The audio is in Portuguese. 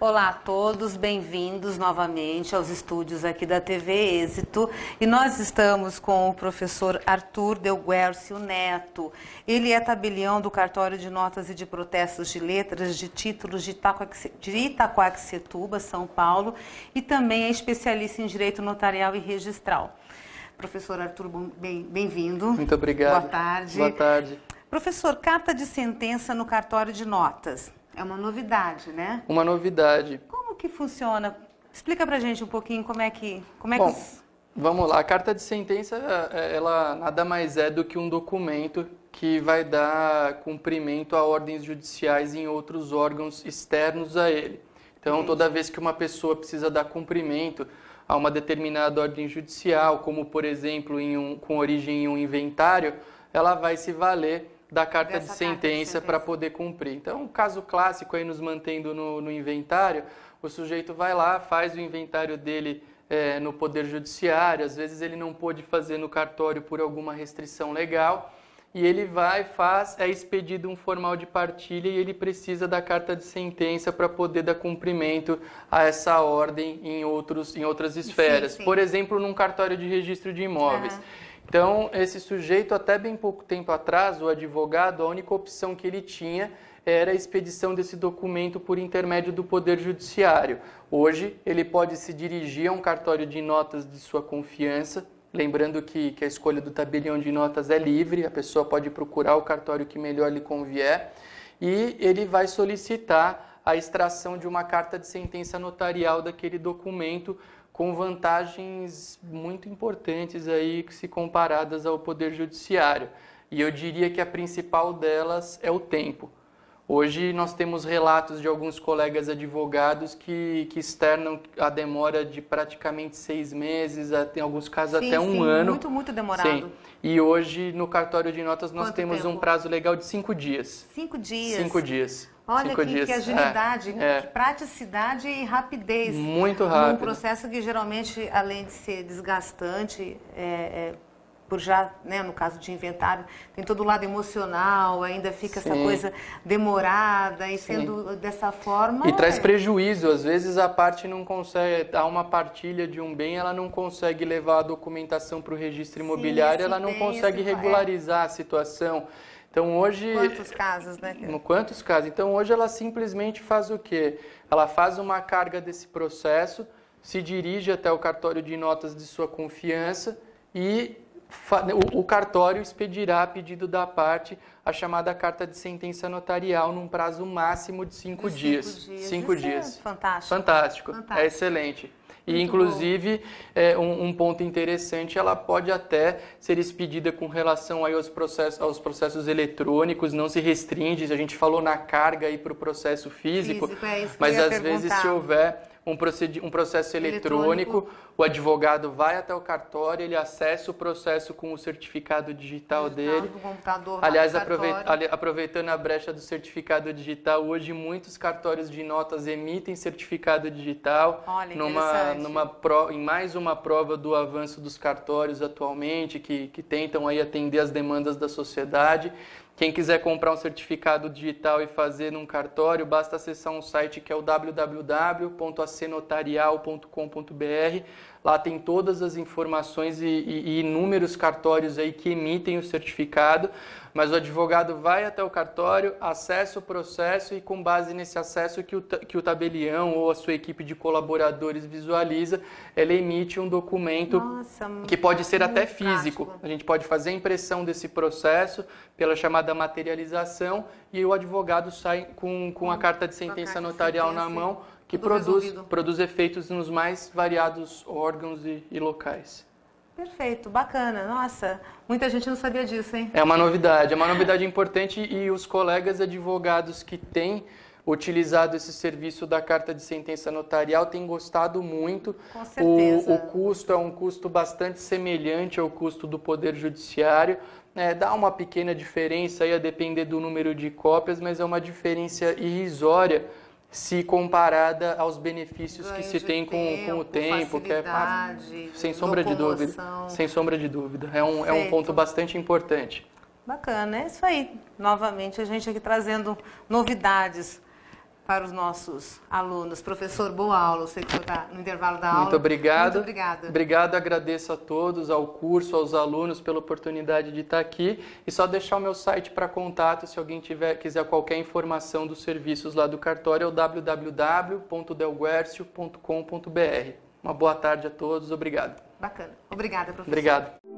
Olá a todos, bem-vindos novamente aos estúdios aqui da TV Êxito. E nós estamos com o professor Arthur Delguercio Neto. Ele é tabelião do Cartório de Notas e de Protestos de Letras de Títulos de Itaquaquecetuba, São Paulo, e também é especialista em Direito Notarial e Registral. Professor Arthur, bem-vindo. Muito obrigado. Boa tarde. Boa tarde. Professor, carta de sentença no cartório de notas. É uma novidade, né? Uma novidade. Como que funciona? Explica pra gente um pouquinho como é que... Bom, vamos lá. A carta de sentença, ela nada mais é do que um documento que vai dar cumprimento a ordens judiciais em outros órgãos externos a ele. Então, toda vez que uma pessoa precisa dar cumprimento a uma determinada ordem judicial, como, por exemplo, com origem em um inventário, ela vai se valer da carta de sentença para poder cumprir. Então, um caso clássico, aí nos mantendo no inventário, o sujeito vai lá, faz o inventário dele no Poder Judiciário, às vezes ele não pôde fazer no cartório por alguma restrição legal, e ele vai, é expedido um formal de partilha e ele precisa da carta de sentença para poder dar cumprimento a essa ordem em outras esferas. Sim. Por exemplo, num cartório de registro de imóveis. Então, esse sujeito, até bem pouco tempo atrás, o advogado, a única opção que ele tinha era a expedição desse documento por intermédio do Poder Judiciário. Hoje, ele pode se dirigir a um cartório de notas de sua confiança, lembrando que a escolha do tabelião de notas é livre, a pessoa pode procurar o cartório que melhor lhe convier, e ele vai solicitar a extração de uma carta de sentença notarial daquele documento, com vantagens muito importantes aí se comparadas ao Poder Judiciário. E eu diria que a principal delas é o tempo. Hoje nós temos relatos de alguns colegas advogados que externam a demora de praticamente 6 meses, em alguns casos até um ano. Muito demorado. Sim. E hoje no cartório de notas nós temos tempo? um prazo legal de 5 dias. 5 dias? 5 dias. Olha que agilidade, que praticidade e rapidez. Muito rápido. Num processo que geralmente, além de ser desgastante, por já, né, no caso de inventário, tem todo o lado emocional, ainda fica essa coisa demorada e sendo dessa forma... E traz prejuízo, às vezes a parte não consegue, há uma partilha de um bem, ela não consegue levar a documentação para o registro imobiliário, ela não consegue regularizar a situação. Então hoje... Quantos casos, né? Quantos casos? Então hoje ela simplesmente faz o quê? Ela faz uma carga desse processo, se dirige até o cartório de notas de sua confiança e o cartório expedirá, a pedido da parte, a chamada carta de sentença notarial num prazo máximo de 5 dias. 5 dias. É fantástico. Fantástico. É excelente. E, inclusive, um ponto interessante, ela pode até ser expedida com relação aí aos processos eletrônicos, não se restringe, a gente falou na carga para o processo físico, mas às vezes se houver um processo eletrônico, o advogado vai até o cartório, ele acessa o processo com o certificado digital dele. Do computador. Aliás, aproveitando a brecha do certificado digital, hoje muitos cartórios de notas emitem certificado digital. Olha, em mais uma prova do avanço dos cartórios atualmente, que tentam aí atender as demandas da sociedade. Quem quiser comprar um certificado digital e fazer num cartório, basta acessar um site que é o www.acnotarial.com.br. Lá tem todas as informações e inúmeros cartórios aí que emitem o certificado, mas o advogado vai até o cartório, acessa o processo e com base nesse acesso que o tabelião ou a sua equipe de colaboradores visualiza, ela emite um documento que pode ser até físico. A gente pode fazer a impressão desse processo pela chamada materialização e o advogado sai com a carta de sentença notarial na mão, que produz efeitos nos mais variados órgãos e locais. Perfeito, bacana. Nossa, muita gente não sabia disso, hein? É uma novidade importante e os colegas advogados que têm utilizado esse serviço da carta de sentença notarial têm gostado muito. Com certeza. O custo é um custo bastante semelhante ao custo do Poder Judiciário. Dá uma pequena diferença aí a depender do número de cópias, mas é uma diferença irrisória se comparada aos benefícios que se tem com o tempo, que é sem sombra de dúvida. É um ponto bastante importante. Bacana, é isso aí. Novamente a gente aqui trazendo novidades para os nossos alunos. Professor, boa aula. Eu sei que você está no intervalo da aula. Muito obrigado. Muito obrigada. Obrigado, agradeço a todos, ao curso, aos alunos pela oportunidade de estar aqui. E só deixar o meu site para contato, se alguém quiser qualquer informação dos serviços lá do cartório, é o www.delguercio.com.br. Uma boa tarde a todos, obrigado. Bacana. Obrigada, professor. Obrigado.